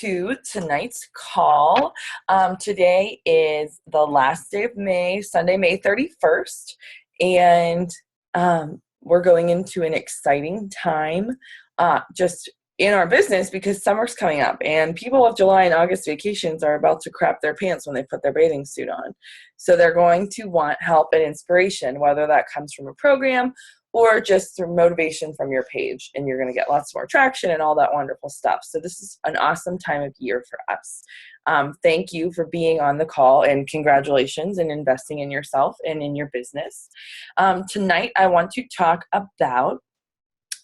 to tonight's call. Today is the last day of May, Sunday, May 31st, and we're going into an exciting time just in our business because summer's coming up and people with July and August vacations are about to crap their pants when they put their bathing suit on. So they're going to want help and inspiration, whether that comes from a program or just through motivation from your page, and you're going to get lots more traction and all that wonderful stuff. So this is an awesome time of year for us. Thank you for being on the call, and congratulations in investing in yourself and in your business. Tonight I want to talk about,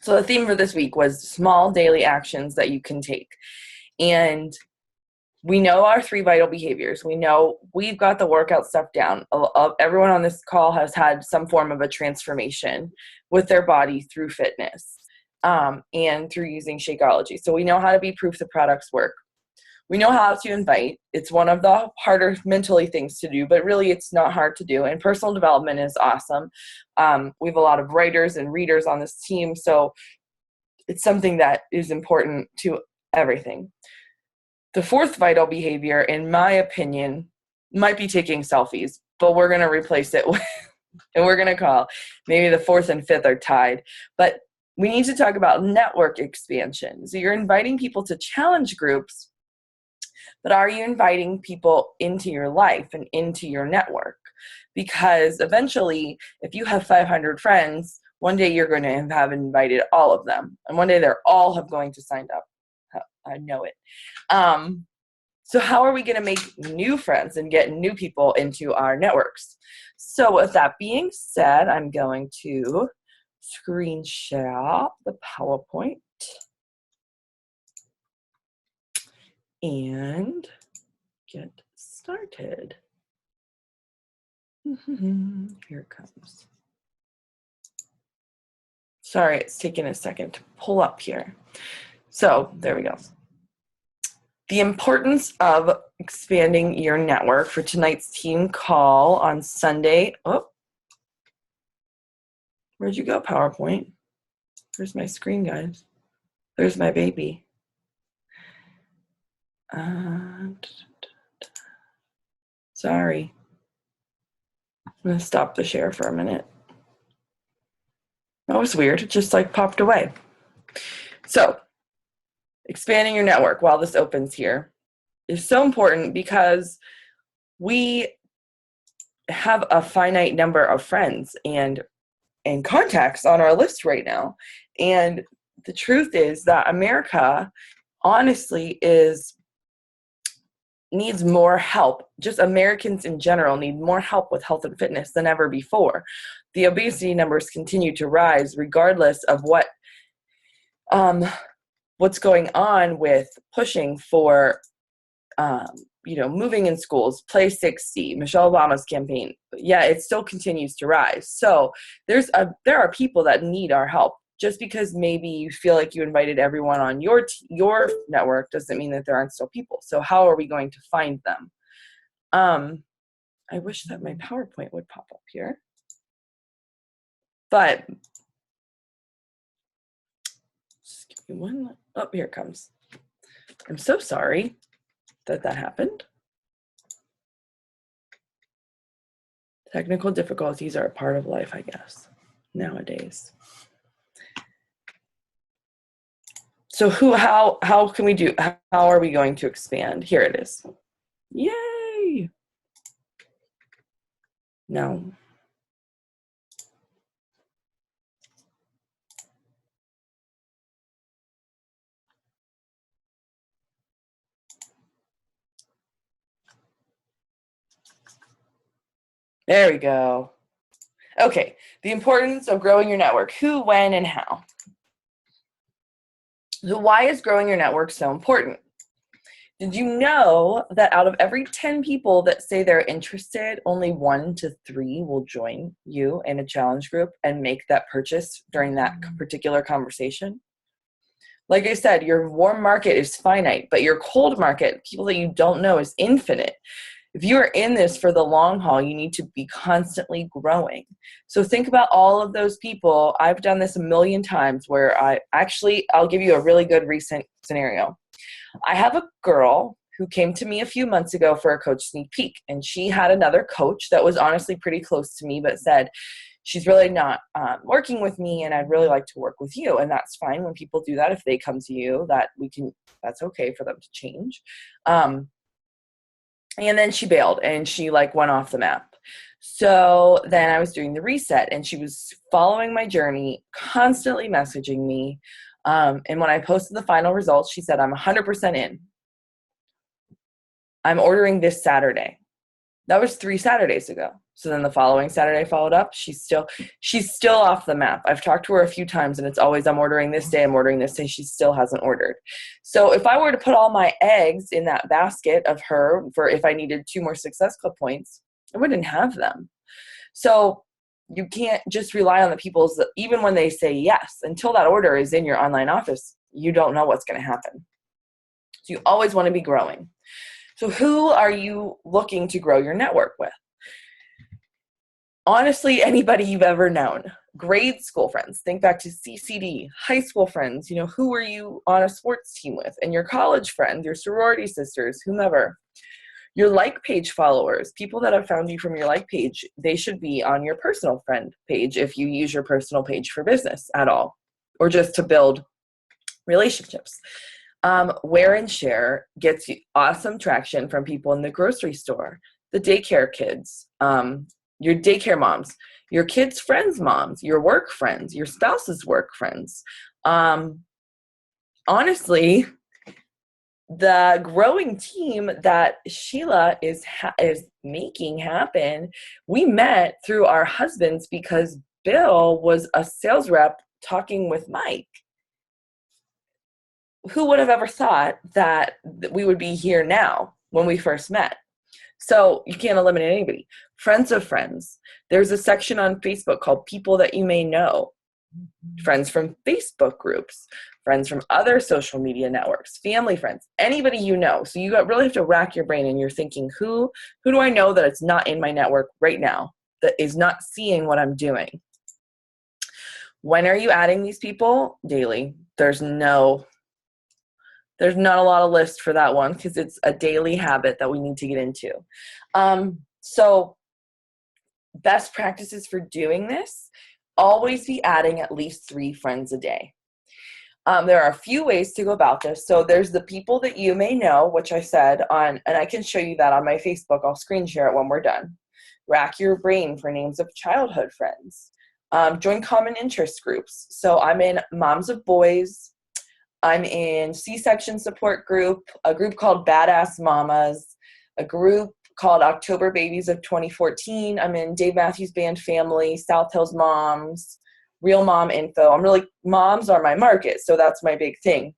so the theme for this week was small daily actions that you can take. And we know our 3 vital behaviors. We know we've got the workout stuff down. Everyone on this call has had some form of a transformation with their body through fitness and through using Shakeology. So we know how to be proof the products work. We know how to invite. It's one of the harder mentally things to do, but really it's not hard to do. And personal development is awesome. We have a lot of writers and readers on this team, so it's something that is important to everything. The 4th vital behavior, in my opinion, might be taking selfies, but we're going to replace it with, and we're going to call maybe the 4th and 5th are tied. But we need to talk about network expansion. So you're inviting people to challenge groups, but are you inviting people into your life and into your network? Because eventually, if you have 500 friends, one day you're going to have invited all of them. And one day they're all going to sign up. I know it. So how are we going to make new friends and get new people into our networks? So with that being said, I'm going to screen share the PowerPoint and get started. Here it comes. Sorry, it's taking a second to pull up here. So there we go. The importance of expanding your network for tonight's team call on Sunday. Oh, where'd you go, PowerPoint? Where's my screen, guys? There's my baby. Sorry. I'm going to stop the share for a minute. That was weird. It just like popped away. So, expanding your network while this opens here is so important because we have a finite number of friends and contacts on our list right now. And the truth is that America, honestly, needs more help. Just Americans in general need more help with health and fitness than ever before. The obesity numbers continue to rise regardless of what's going on with pushing for, moving in schools, Play 60, Michelle Obama's campaign. Yeah, it still continues to rise. So there are people that need our help. Just because maybe you feel like you invited everyone on your network doesn't mean that there aren't still people. So how are we going to find them? I wish that my PowerPoint would pop up here. But just give me one. Oh, here it comes. I'm so sorry that happened. Technical difficulties are a part of life, I guess, nowadays. So how can we do, how are we going to expand? Here it is. Yay! No. There we go. Okay, the importance of growing your network. Who, when, and how. So why is growing your network so important? Did you know that out of every 10 people that say they're interested, only 1 to 3 will join you in a challenge group and make that purchase during that particular conversation? Like I said, your warm market is finite, but your cold market, people that you don't know, is infinite. If you are in this for the long haul, you need to be constantly growing. So think about all of those people. I've done this a million times where I'll give you a really good recent scenario. I have a girl who came to me a few months ago for a coach sneak peek, and she had another coach that was honestly pretty close to me, but said, she's really not working with me, and I'd really like to work with you. And that's fine when people do that. If they come to you, that's okay for them to change. And then she bailed and she like went off the map. So then I was doing the reset, and she was following my journey, constantly messaging me. And when I posted the final results, she said, I'm 100% in. I'm ordering this Saturday. That was 3 Saturdays ago. So then the following Saturday I followed up. She's still off the map. I've talked to her a few times, and it's always, I'm ordering this day, I'm ordering this day. She still hasn't ordered. So if I were to put all my eggs in that basket of her for if I needed 2 more Success Club points, I wouldn't have them. So you can't just rely on the people's, even when they say yes, until that order is in your online office, you don't know what's going to happen. So you always want to be growing. So who are you looking to grow your network with? Honestly, anybody you've ever known. Grade school friends. Think back to CCD. High school friends. Who were you on a sports team with? And your college friends, your sorority sisters, whomever. Your like page followers, people that have found you from your like page, they should be on your personal friend page if you use your personal page for business at all, or just to build relationships. Wear and share gets you awesome traction from people in the grocery store, the daycare kids, your daycare moms, your kids' friends' moms, your work friends, your spouse's work friends. Honestly, the growing team that Sheila is making happen, we met through our husbands because Bill was a sales rep talking with Mike. Who would have ever thought that we would be here now when we first met? So you can't eliminate anybody. Friends of friends. There's a section on Facebook called People That You May Know. Friends from Facebook groups, friends from other social media networks, family friends, anybody you know. So you really have to rack your brain, and you're thinking, who do I know that it's not in my network right now, that is not seeing what I'm doing? When are you adding these people? Daily. There's not a lot of list for that one because it's a daily habit that we need to get into. So best practices for doing this, always be adding at least 3 friends a day. There are a few ways to go about this. So there's the people that you may know, which I said on, and I can show you that on my Facebook. I'll screen share it when we're done. Rack your brain for names of childhood friends. Join common interest groups. So I'm in Moms of Boys. I'm in C-section support group, a group called Badass Mamas, a group called October Babies of 2014. I'm in Dave Matthews Band Family, South Hills Moms, Real Mom Info. Moms are my market, so that's my big thing.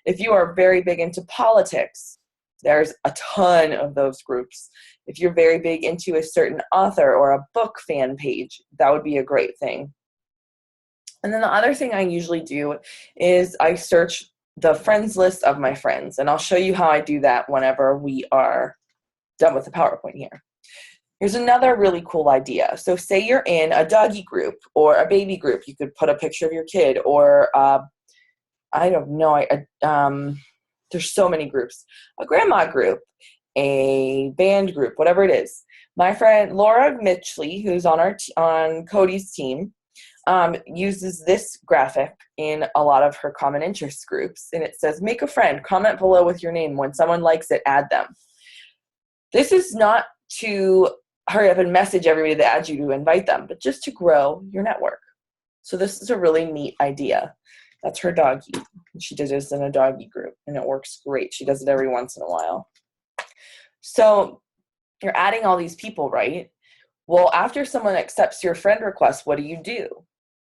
If you are very big into politics, there's a ton of those groups. If you're very big into a certain author or a book fan page, that would be a great thing. And then the other thing I usually do is I search the friends list of my friends, and I'll show you how I do that whenever we are done with the PowerPoint here. Here's another really cool idea. So say you're in a doggy group or a baby group. You could put a picture of your kid, or I don't know. There's so many groups. A grandma group, a band group, whatever it is. My friend Laura Mitchley, who's on Cody's team, uses this graphic in a lot of her common interest groups, and it says, make a friend, comment below with your name. When someone likes it, add them. This is not to hurry up and message everybody that adds you to invite them, but just to grow your network. So this is a really neat idea. That's her doggy. She did this in a doggy group, and it works great. She does it every once in a while. So you're adding all these people, right? Well, after someone accepts your friend request, what do?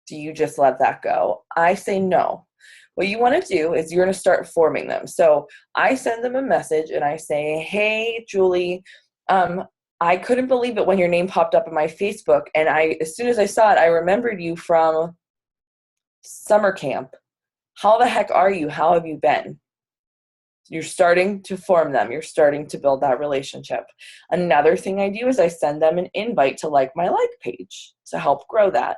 Do you just let that go? I say no. What you want to do is you're going to start forming them. So I send them a message and I say, hey, Julie, I couldn't believe it when your name popped up on my Facebook. And as soon as I saw it, I remembered you from summer camp. How the heck are you? How have you been? You're starting to form them. You're starting to build that relationship. Another thing I do is I send them an invite to like my like page to help grow that.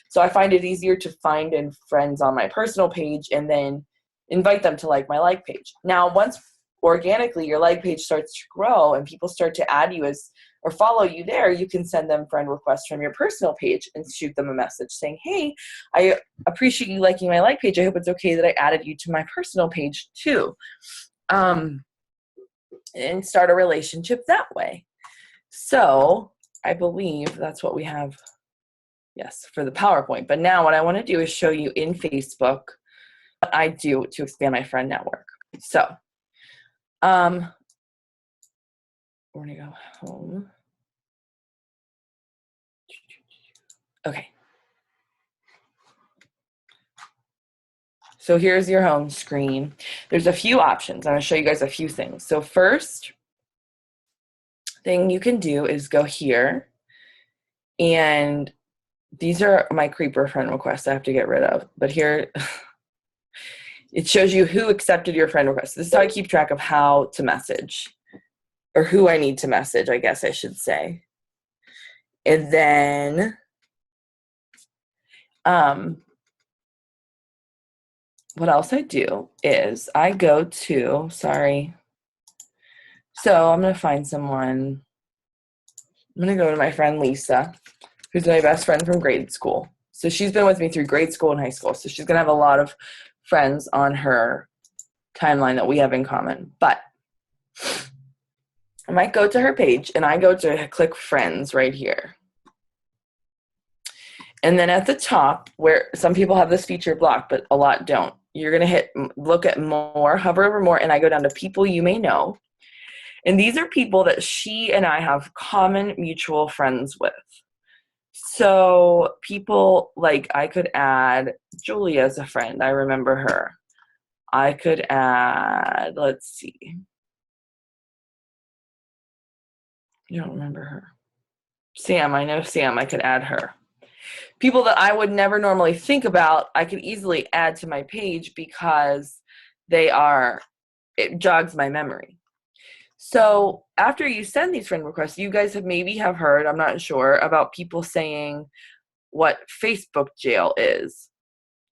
So I find it easier to find friends on my personal page, and then invite them to like my like page. Now, once organically your like page starts to grow and people start to add you as or follow you there, you can send them friend requests from your personal page and shoot them a message saying, hey, I appreciate you liking my like page. I hope it's okay that I added you to my personal page too. And start a relationship that way. So I believe that's what we have, yes, for the PowerPoint. But now what I want to do is show you in Facebook what I do to expand my friend network. So we're going to go home. Okay. So here's your home screen. There's a few options. I'm going to show you guys a few things. So first thing you can do is go here, and these are my creeper friend requests I have to get rid of. But here, it shows you who accepted your friend request. This is how I keep track of how to message, or who I need to message, I guess I should say. And then what else I do is I go to, so I'm going to find someone. I'm going to go to my friend Lisa, who's my best friend from grade school. So she's been with me through grade school and high school. So she's going to have a lot of friends on her timeline that we have in common. But I might go to her page, and I go to click friends right here. And then at the top, where some people have this feature blocked, but a lot don't, you're going to hit look at more, hover over more, and I go down to people you may know. And these are people that she and I have common mutual friends with. So people like, I could add Julia as a friend. I remember her. I could add, let's see. You don't remember her. Sam, I know Sam. I could add her. People that I would never normally think about, I could easily add to my page because it jogs my memory. So after you send these friend requests, you guys maybe have heard, I'm not sure, about people saying what Facebook jail is.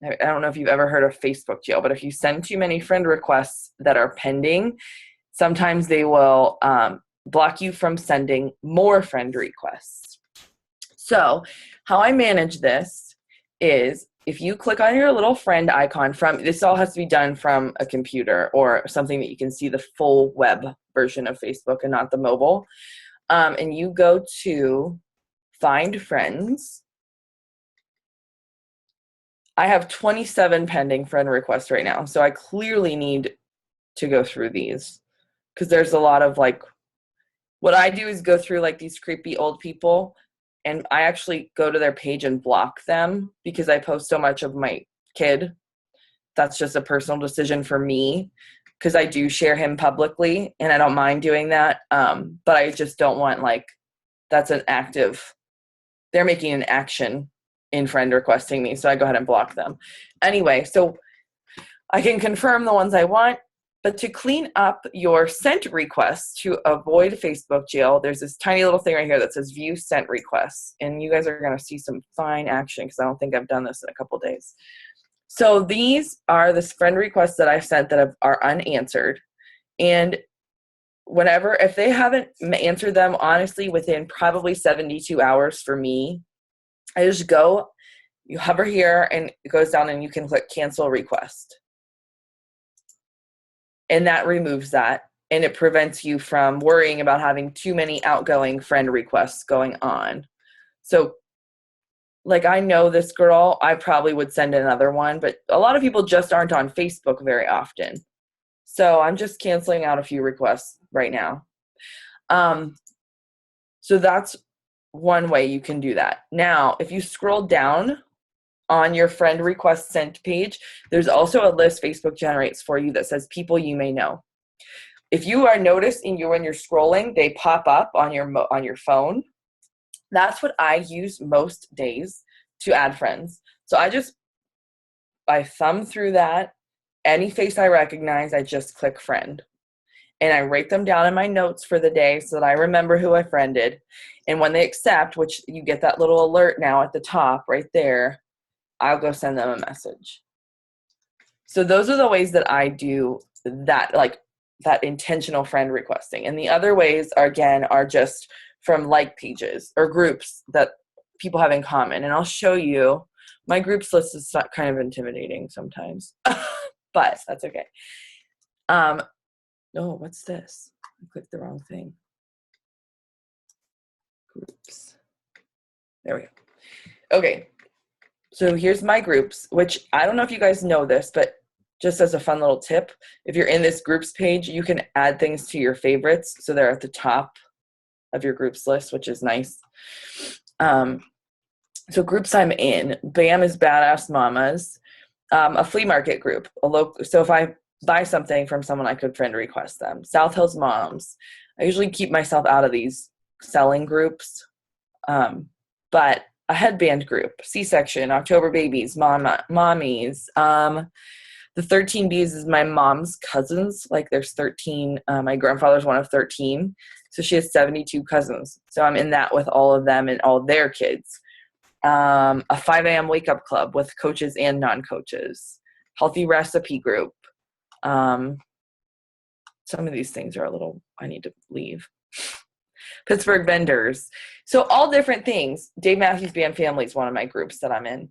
I don't know if you've ever heard of Facebook jail, but if you send too many friend requests that are pending, sometimes they will block you from sending more friend requests. So how I manage this is if you click on your little friend icon this all has to be done from a computer or something that you can see the full web version of Facebook and not the mobile. And you go to find friends. I have 27 pending friend requests right now. So I clearly need to go through these because there's a lot of what I do is go through these creepy old people, and I actually go to their page and block them because I post so much of my kid. That's just a personal decision for me because I do share him publicly and I don't mind doing that. But I just don't want that's an active, they're making an action in friend requesting me. So I go ahead and block them. Anyway, so I can confirm the ones I want. But to clean up your sent requests to avoid Facebook jail, there's this tiny little thing right here that says view sent requests. And you guys are going to see some fine action because I don't think I've done this in a couple days. So these are the friend requests that I've sent that are unanswered. And if they haven't answered them, honestly, within probably 72 hours for me, I just go, you hover here, and it goes down and you can click cancel request. And that removes that, and it prevents you from worrying about having too many outgoing friend requests going on. So, I know this girl, I probably would send another one, but a lot of people just aren't on Facebook very often. So I'm just canceling out a few requests right now. So that's one way you can do that. Now, if you scroll down on your friend request sent page, there's also a list Facebook generates for you that says people you may know. If you are noticing when you're scrolling, they pop up on your phone. That's what I use most days to add friends. So I thumb through that. Any face I recognize, I just click friend. And I write them down in my notes for the day so that I remember who I friended. And when they accept, which you get that little alert now at the top right there, I'll go send them a message. So those are the ways that I do that, like that intentional friend requesting. And the other ways are just from like pages or groups that people have in common. And I'll show you. My groups list is kind of intimidating sometimes, but that's okay. Oh, what's this? I clicked the wrong thing. Groups. There we go. Okay. So here's my groups, which I don't know if you guys know this, but just as a fun little tip, if you're in this groups page, you can add things to your favorites. So they're at the top of your groups list, which is nice. So groups I'm in, BAM is Badass Mamas, a flea market group. So if I buy something from someone, I could friend request them. South Hills Moms. I usually keep myself out of these selling groups, but a headband group, C-section, October babies, mommies. The 13 Bs is my mom's cousins. Like there's 13. My grandfather's one of 13. So she has 72 cousins. So I'm in that with all of them and all their kids. A 5 a.m. wake up club with coaches and non-coaches. Healthy recipe group. Some of these things are I need to leave. Pittsburgh vendors. So all different things. Dave Matthews Band Family is one of my groups that I'm in.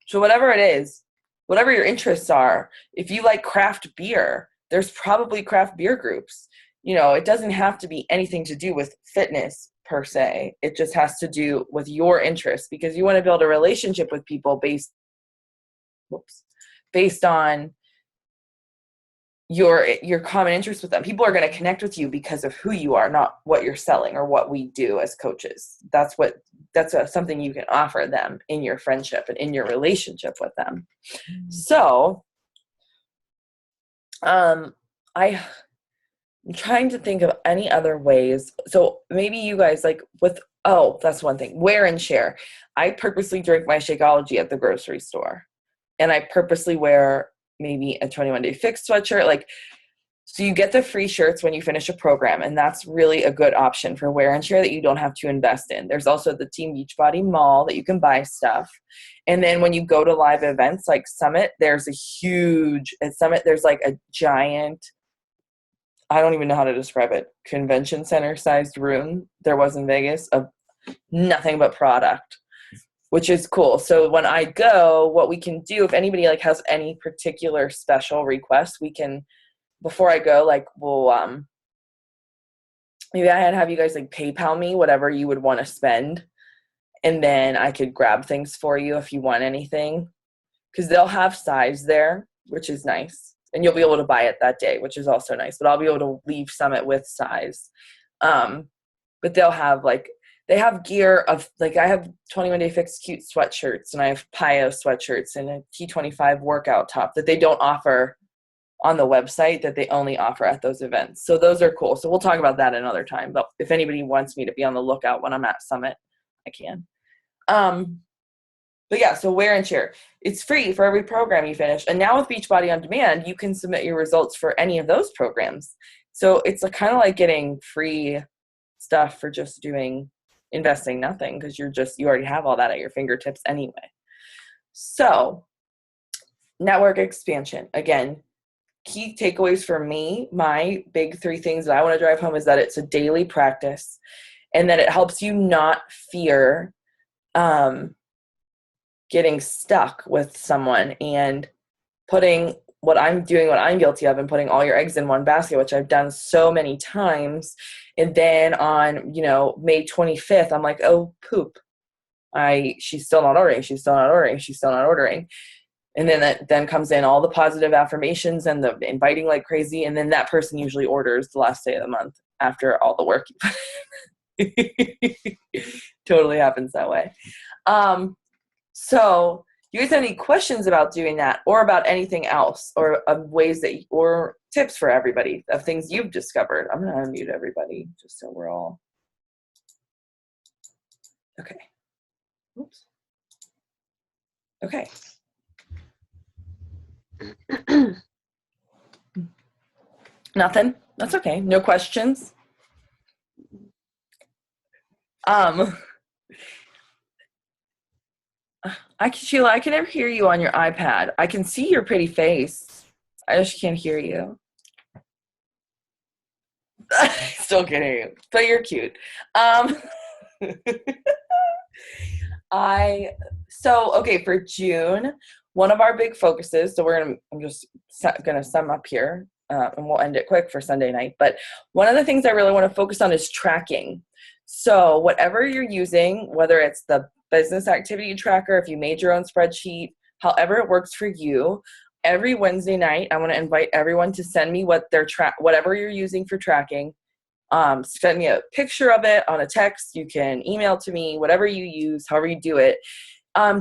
So whatever it is, whatever your interests are, if you like craft beer, there's probably craft beer groups. It doesn't have to be anything to do with fitness per se. It just has to do with your interests, because you want to build a relationship with people based on your common interests with them. People are going to connect with you because of who you are, not what you're selling or what we do as coaches. That's something you can offer them in your friendship and in your relationship with them. So, I'm trying to think of any other ways. So maybe you guys that's one thing. Wear and share. I purposely drink my Shakeology at the grocery store, and I purposely wear maybe a 21 Day Fix sweatshirt. So you get the free shirts when you finish a program, and that's really a good option for wear and share that you don't have to invest in. There's also the Team Beachbody Mall that you can buy stuff. And then when you go to live events like Summit, there's like a giant, I don't even know how to describe it, convention center sized room there was in Vegas of nothing but product, which is cool. So when I go, what we can do, if anybody has any particular special requests, we can, before I go, we'll maybe I'd have you guys PayPal me whatever you would want to spend, and then I could grab things for you if you want anything, because they'll have size there, which is nice. And you'll be able to buy it that day, which is also nice. But I'll be able to leave Summit with size. But they'll have they have gear of I have 21 Day Fix cute sweatshirts, and I have PiYo sweatshirts and a T25 workout top that they don't offer on the website, that they only offer at those events. So those are cool. So we'll talk about that another time. But if anybody wants me to be on the lookout when I'm at Summit, I can. But yeah, so wear and share. It's free for every program you finish. And now with Beachbody On Demand, you can submit your results for any of those programs. So it's kind of like getting free stuff for just investing nothing, because you already have all that at your fingertips anyway. So network expansion. Again, key takeaways for me, my big 3 things that I want to drive home is that it's a daily practice, and that it helps you not fear getting stuck with someone and putting what I'm guilty of, and putting all your eggs in one basket, which I've done so many times. And then on, May 25th, I'm like, oh, poop. She's still not ordering. She's still not ordering. She's still not ordering. And then that comes in all the positive affirmations and the inviting like crazy. And then that person usually orders the last day of the month after all the work you put. Totally happens that way. So do you guys have any questions about doing that, or about anything else, or ways or tips for everybody of things you've discovered? I'm going to unmute everybody just so we're all okay. Oops. Okay. Nothing? That's okay. No questions? Sheila, I can never hear you on your iPad. I can see your pretty face. I just can't hear you. Still can't hear you, but you're cute. Um, okay, for June, one of our big focuses, I'm just gonna sum up here, and we'll end it quick for Sunday night, but one of the things I really want to focus on is tracking. So whatever you're using, whether it's the business activity tracker, if you made your own spreadsheet, however it works for you, every Wednesday night, I want to invite everyone to send me whatever you're using for tracking. Send me a picture of it on a text. You can email to me, whatever you use, however you do it,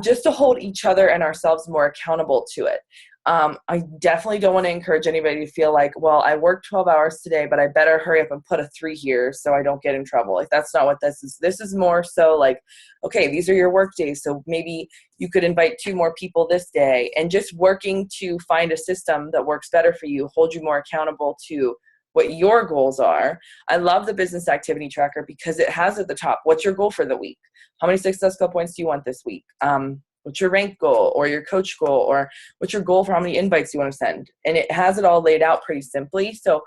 just to hold each other and ourselves more accountable to it. I definitely don't want to encourage anybody to feel like, well, I worked 12 hours today, but I better hurry up and put a 3 here so I don't get in trouble. Like, that's not what this is. This is more so like, okay, these are your work days. So maybe you could invite 2 more people this day, and just working to find a system that works better for you, hold you more accountable to what your goals are. I love the business activity tracker because it has at the top, what's your goal for the week? How many Success Club points do you want this week? What's your rank goal or your coach goal, or what's your goal for how many invites you want to send? And it has it all laid out pretty simply. So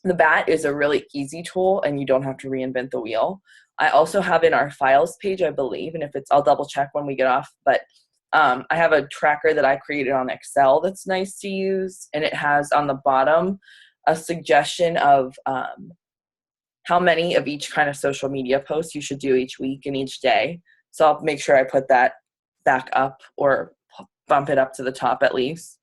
the BAT is a really easy tool and you don't have to reinvent the wheel. I also have in our files page, I believe, and if it's, I'll double check when we get off, but I have a tracker that I created on Excel that's nice to use. And it has on the bottom a suggestion of how many of each kind of social media post you should do each week and each day. So I'll make sure I put that back up or bump it up to the top at least.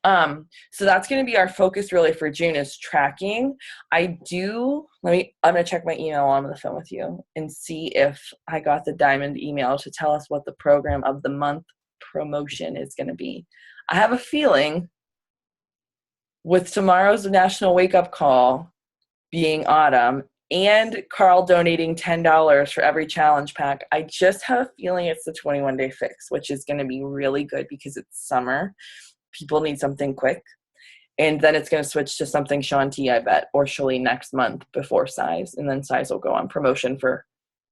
So that's going to be our focus really for June, is tracking. I'm going to check my email while I'm on the phone with you and see if I got the Diamond email to tell us what the program of the month promotion is going to be. I have a feeling with tomorrow's National Wake Up Call being autumn and Carl donating $10 for every challenge pack, I just have a feeling it's the 21-day fix, which is going to be really good because it's summer. People need something quick. And then it's going to switch to something Shaun T, I bet, or Shelly next month before Size. And then Size will go on promotion for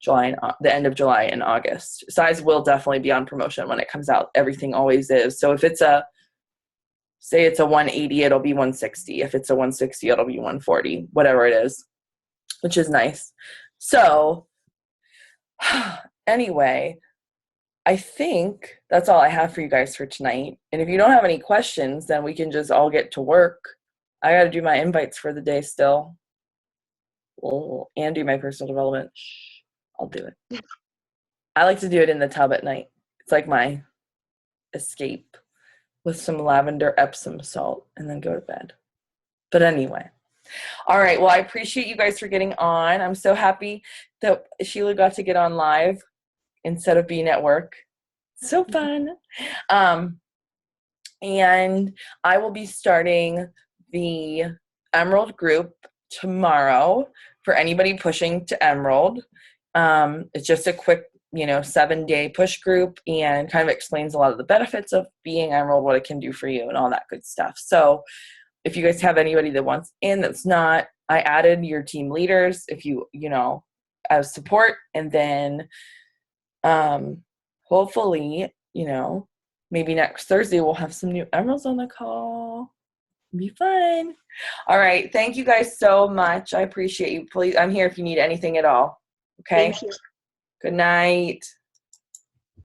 the end of July and August. Size will definitely be on promotion when it comes out. Everything always is. So if it's say it's a 180, it'll be 160. If it's a 160, it'll be 140, whatever it is, which is nice. So anyway, I think that's all I have for you guys for tonight. And if you don't have any questions, then we can just all get to work. I got to do my invites for the day still. And do my personal development. I'll do it. I like to do it in the tub at night. It's like my escape, with some lavender Epsom salt, and then go to bed. But anyway. All right. Well, I appreciate you guys for getting on. I'm so happy that Sheila got to get on live instead of being at work. So fun. And I will be starting the Emerald group tomorrow for anybody pushing to Emerald. It's just a quick 7-day push group, and kind of explains a lot of the benefits of being Emerald, what it can do for you and all that good stuff. So if you guys have anybody that wants in that's not, I added your team leaders if you as support, and then hopefully maybe next Thursday we'll have some new Emeralds on the call. It'll be fun. All right, thank you guys so much. I appreciate you. Please, I'm here if you need anything at all. Okay. Thank you. Good night.